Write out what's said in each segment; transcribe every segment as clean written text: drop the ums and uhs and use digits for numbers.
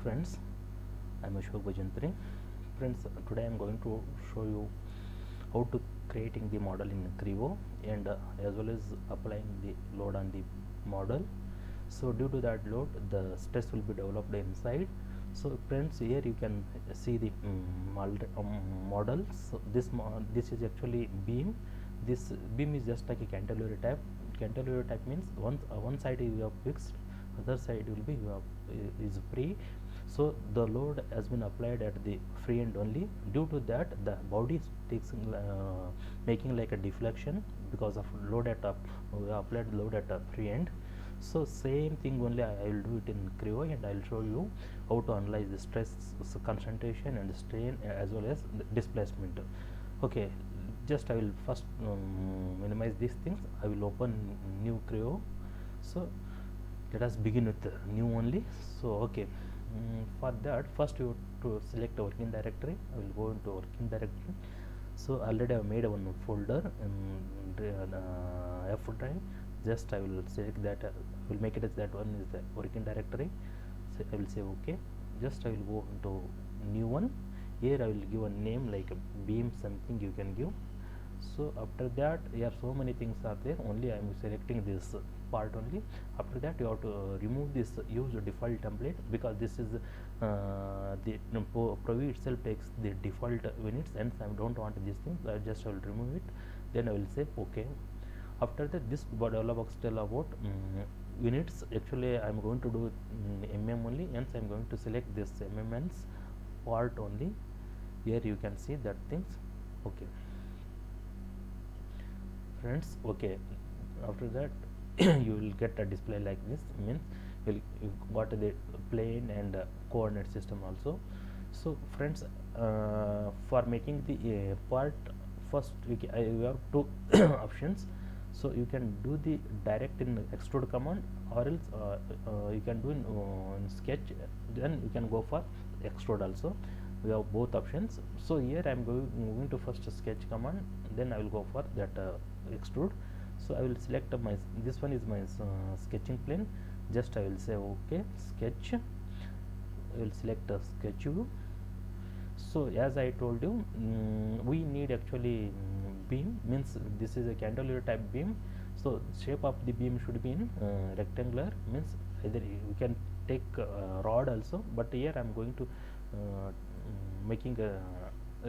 friends, I am Ashok Bajantri. Friends, today I am going to show you how to creating the model in creo and as well as applying the load on the model. So due to that load, the stress will be developed inside. So friends, here you can see the model. So this is actually beam. This beam is just like a cantilever type. Cantilever type means one side you have fixed, other side will be is free. So the load has been applied at the free end only. Due to that, the body takes making like a deflection because of load at up. We applied load at a free end. So same thing only I will do it in creo, and I will show you how to analyze the stress concentration and strain as well as the displacement. Okay, just I will first minimize these things. I will open new creo. So let us begin with new only. So okay, for that first you have to select a working directory. I will go into working directory. So already I have made one folder in F drive. Just I will select that, will make it as that one is the working directory. So I will say okay. Just I will go into new one. Here I will give a name like a beam something you can give. So after that, here so many things are there, only I am selecting this part only. After that you have to remove this use default template, because this is the Provi itself takes the default units, and I don't want these things. I just will remove it, then I will say okay. After that, this dialog box tell about units. Actually I am going to do mm only, hence I am going to select this mm's part only. Here you can see that things. Okay friends, okay, after that you will get a display like this, means you got the plane and coordinate system also. So friends, for making the part, first you have two options. So you can do the direct in extrude command, or else you can do in sketch, then you can go for extrude also. We have both options. So here I am moving to first sketch command, then I will go for that extrude. So I will select my, this one is my sketching plane. Just I will say okay, sketch. I will select a sketch view. So as I told you, we need actually beam, means this is a cantilever type beam. So shape of the beam should be in rectangular, means either you can take rod also, but here I am going to making a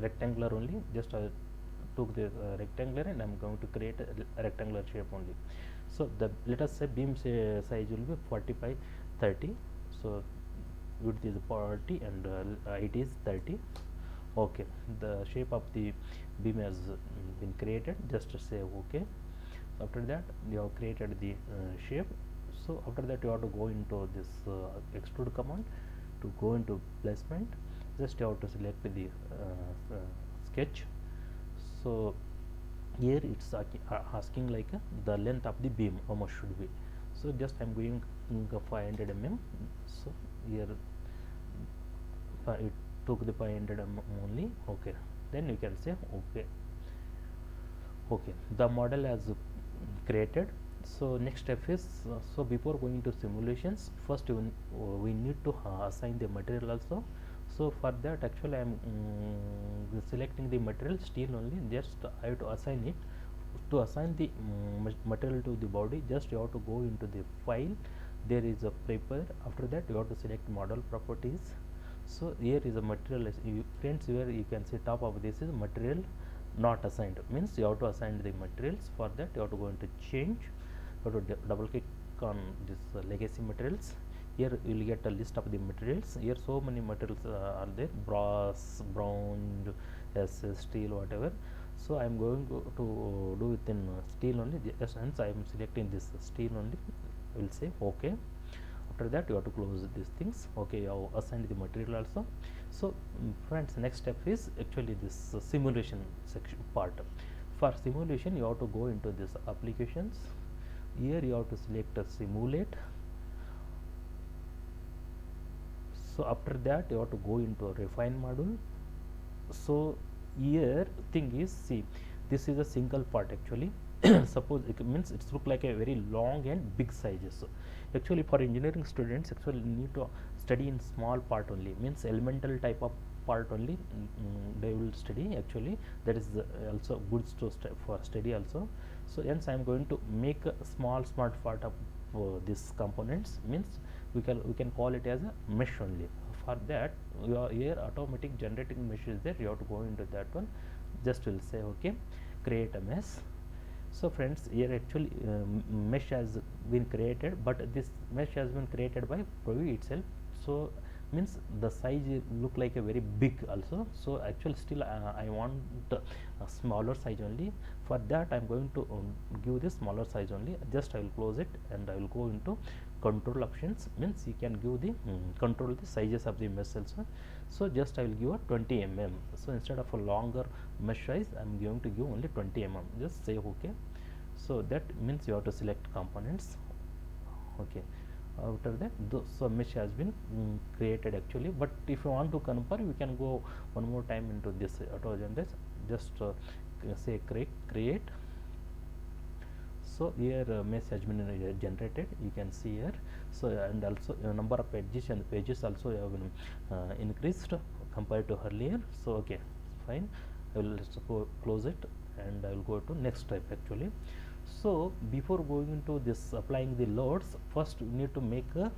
rectangular only. Just I took the rectangular and I am going to create a rectangular shape only. So the, let us say beam size will be 40 by 30. So width is 40 and height is 30. Okay, the shape of the beam has been created. Just say okay. After that you have created the shape. So after that you have to go into this extrude command. To go into placement, just you have to select the sketch. So here it's asking like the length of the beam how much should be. So just I am going 500 mm. So here it took the 500 mm only. Okay, then you can say okay. Okay, the model has created. So next step is so before going to simulations, first we need to assign the material also. So for that actually I am selecting the material steel only. Just I have to assign it. To assign the material to the body, just you have to go into the file. There is a prepare. After that you have to select model properties. So here is a material. Friends, here you can see top of this is material not assigned, means you have to assign the materials. For that you have to go into change. You have to double click on this legacy materials. Here you will get a list of the materials. Here so many materials are there: brass, bronze, steel, whatever. So I am going to do it in steel only. Hence I am selecting this steel only. I will say okay. After that you have to close these things. Okay, you have assigned the material also. So friends, next step is actually this simulation section part. For simulation you have to go into this applications. Here you have to select a simulate. So after that you have to go into a refine module. So here thing is, see, this is a single part actually. suppose it means it's look like a very long and big sizes. So actually for engineering students actually need to study in small part only, means elemental type of part only they will study. Actually that is also good to for study also. So hence I am going to make a small part of these components, means we can call it as a mesh only. For that your here automatic generating mesh is there, you have to go into that one. Just will say okay, create a mesh. So friends, here actually mesh has been created, but this mesh has been created by preview itself. So means the size look like a very big also. So actually still I want a smaller size only. For that I am going to give this smaller size only. Just I will close it and I will go into control options, means you can give the control the sizes of the mesh also. So just I will give a 20 mm. So instead of a longer mesh size I am going to give only 20 mm. Just say okay. So that means you have to select components. Okay, after that so mesh has been created actually. But if you want to compare, we can go one more time into this auto generate. Just say create. So here mesh has been generated, you can see here. So and also number of edges and pages also have been increased compared to earlier. So okay, fine, I will close it and I will go to next step actually. So before going into this applying the loads, first we need to make a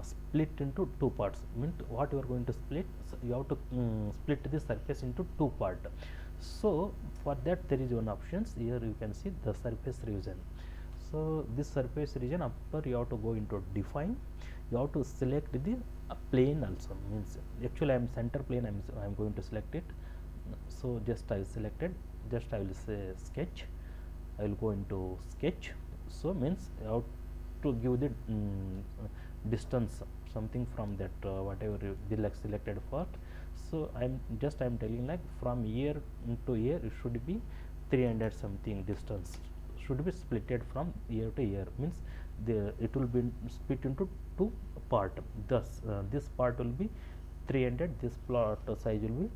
split into two parts. Means what you are going to split, so you have to split the surface into two part. So for that there is one options. Here you can see the surface region. So this surface region, after you have to go into define, you have to select the plane also. Means actually I am center plane, I am going to select it. So just I selected, just I will say sketch. I will go into sketch. So means you have to give the distance something from that whatever the like selected part. So I am telling like from here to here it should be 300 something distance should be splitted from here to here, means it will be split into two part. Thus this part will be 300, this plot size will be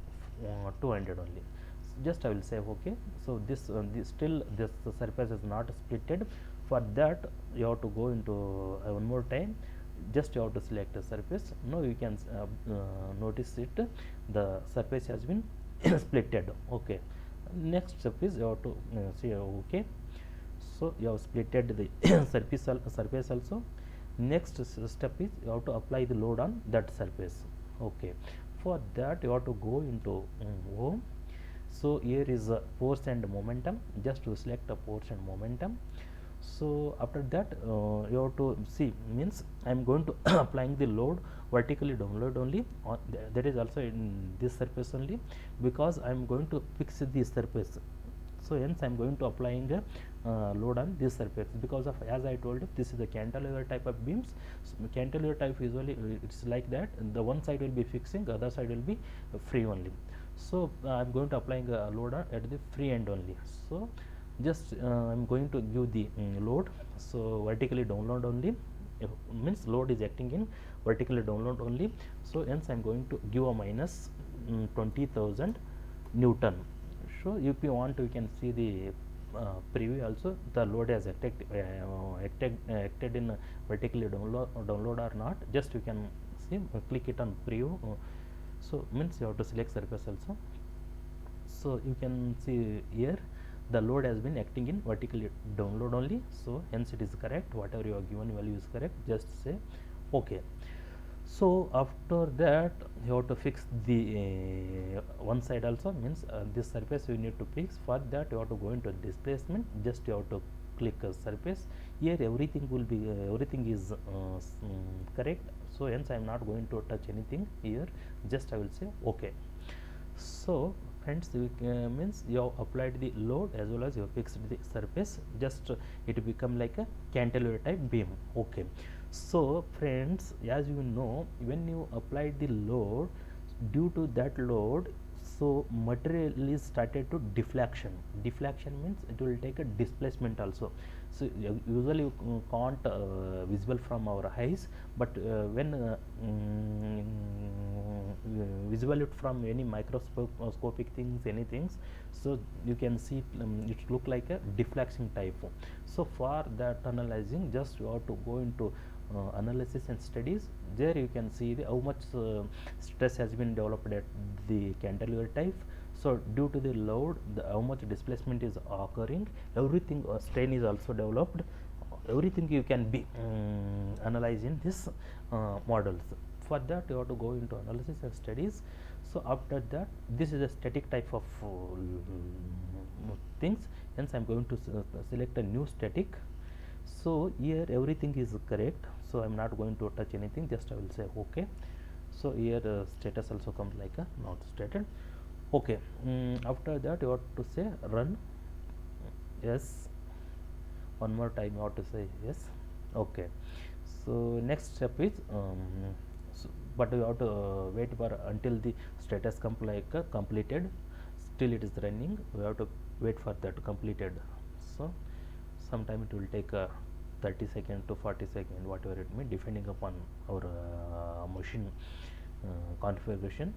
200 only. Just I will say okay. So this still this surface is not splitted. For that you have to go into one more time. Just you have to select a surface. Now you can notice it, the surface has been splitted. Okay, next step is you have to say okay. So you have splitted the surface also. Next step is you have to apply the load on that surface. Okay, for that you have to go into home. So here is force and momentum. Just to select a force and momentum. So after that you have to see, means I am going to applying the load vertically download only on that is also in this surface only, because I am going to fix this surface. So hence I am going to applying a load on this surface, because of, as I told you, this is a cantilever type of beams. So cantilever type usually it's like that, the one side will be fixing, the other side will be free only. So I am going to applying a load at the free end only. So just I am going to give the load. So vertically download only, means load is acting in vertically download only. So hence I am going to give a minus 20,000 Newton. So if you want to, you can see the preview also, the load has acted in vertically download or not. Just you can see, click it on preview. So means you have to select surface also. So you can see here the load has been acting in vertically download only. So hence it is correct, whatever you have given value is correct. Just say okay. So after that you have to fix the one side also, means this surface you need to fix. For that you have to go into displacement. Just you have to click surface. Here everything will be everything is correct. So hence I am not going to touch anything here. Just I will say okay. So friends, means you have applied the load as well as you have fixed the surface. Just it become like a cantilever type beam. Okay. So friends, as you know, when you applied the load, due to that load, so material is started to deflection. Deflection means it will take a displacement also. So usually you can't visible from our eyes, but when visible it from any microscopic things, anything. So you can see it look like a deflection type. So for that analyzing, just you have to go into analysis and studies. There you can see how much stress has been developed at the cantilever type. So due to the load, how much displacement is occurring, everything strain is also developed, everything you can be analyze in this models. For that you have to go into analysis and studies. So after that, this is a static type of things, hence I am going to select a new static. So here everything is correct, so I am not going to touch anything, just I will say OK. So here status also comes like a not stated. Okay, after that you have to say run. Yes, one more time you have to say yes. Okay, so next step is but you have to wait for until the status completed. Still it is running, we have to wait for that completed. So sometime it will take 30 seconds to 40 seconds, whatever it may, depending upon our machine configuration.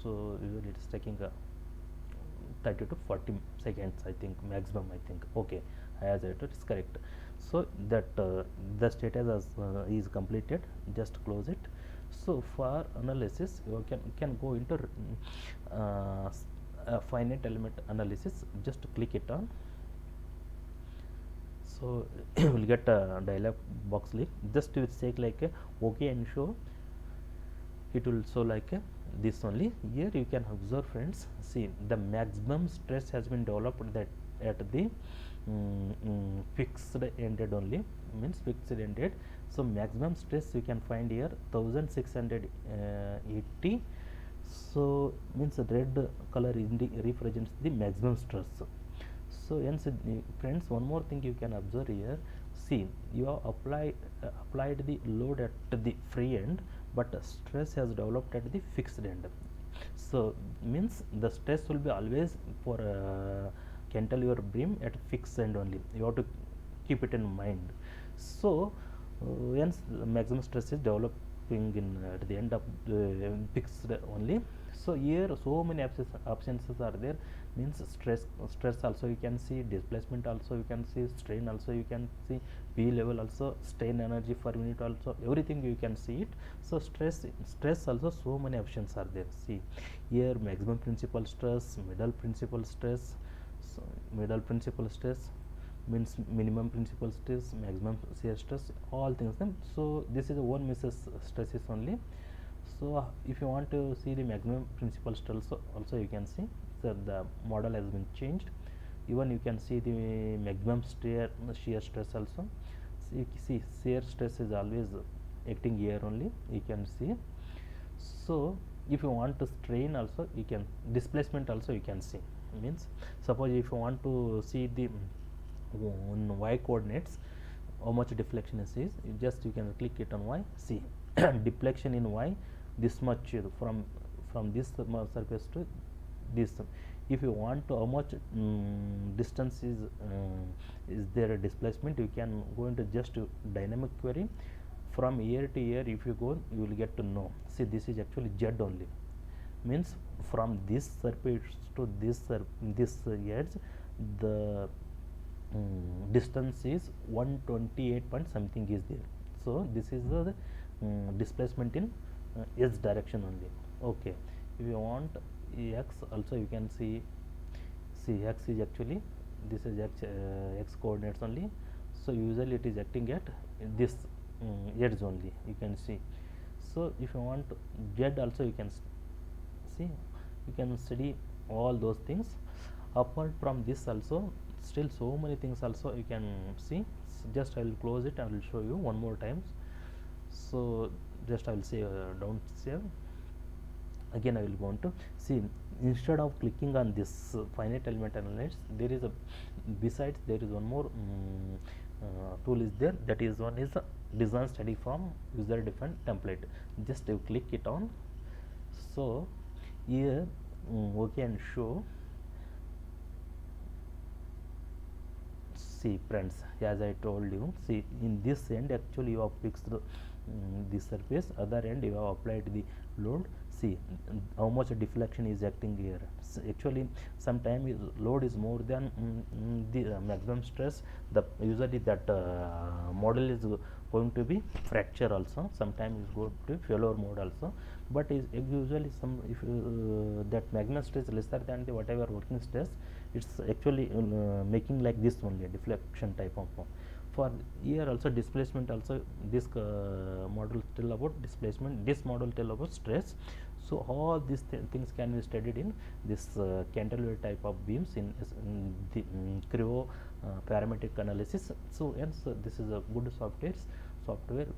So usually it is taking 30 to 40 seconds, I think, maximum, I think. Okay, as it is correct. So that the status is completed, just close it. So for analysis you can go into finite element analysis, just click it on. So you will get a dialog box link, just you say like OK and show, it will show like this only. Here you can observe, friends, see the maximum stress has been developed that at the fixed ended only, means fixed ended. So maximum stress you can find here 1680. So means the red color represents the maximum stress. So hence friends, one more thing you can observe here, see you have applied the load at the free end, but stress has developed at the fixed end. So means the stress will be always for cantilever beam at fixed end only, you have to keep it in mind. So hence maximum stress is developing in at the end of the fixed only. So here so many options are there, means stress also you can see, displacement also you can see, strain also you can see, P level also, strain energy per unit also, everything you can see it. So stress also so many options are there. See here maximum principal stress, middle principal stress, so middle principal stress means minimum principal stress, maximum shear stress, all things. So this is one misses stresses only. So if you want to see the maximum principal stress also you can see. So the model has been changed. Even you can see the maximum shear stress also. See shear stress is always acting here only, you can see. So if you want to strain also you can, displacement also you can see, means suppose if you want to see the on y coordinates how much deflection is, you just you can click it on y, see deflection in y this much from this surface to this. If you want to how much distance is there a displacement, you can go into just dynamic query, from here to here if you go you will get to know. See this is actually z only, means from this surface to this edge the distance is 128 point something is there. So this is the displacement in s direction only. Okay, if you want x also you can see x is actually, this is x coordinates only. So usually it is acting at this edge only, you can see. So if you want z also you can see, you can study all those things. Apart from this also still so many things also you can see. So just I will close it, I will show you one more times. So just I will say don't save, again I will want to see, instead of clicking on this finite element analyze, there is a besides there is one more tool is there, that is one is design study from user defined template, just you click it on. So here OK and show, see friends, as I told you, see in this end actually you have fixed this surface, other end you have applied the load. See how much deflection is acting here. Actually sometimes load is more than the maximum stress, the usually that model is going to be fracture also, sometimes is going to failure mode also, but is usually some if that maximum stress lesser than the whatever working stress, it's actually making like this only a deflection type of for here also displacement also. This model tell about displacement, this model tell about stress. So all these things can be studied in this cantilever type of beams in the creo parametric analysis. So hence this is a good software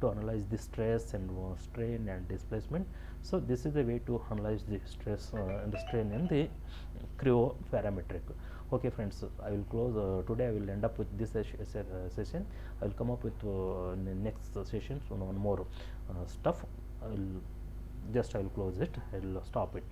to analyze the stress and strain and displacement. So this is the way to analyze the stress and the strain in the creo parametric. Okay friends, I will close today. I will end up with this session. I will come up with in the next session one more stuff. I will close it. I will stop it.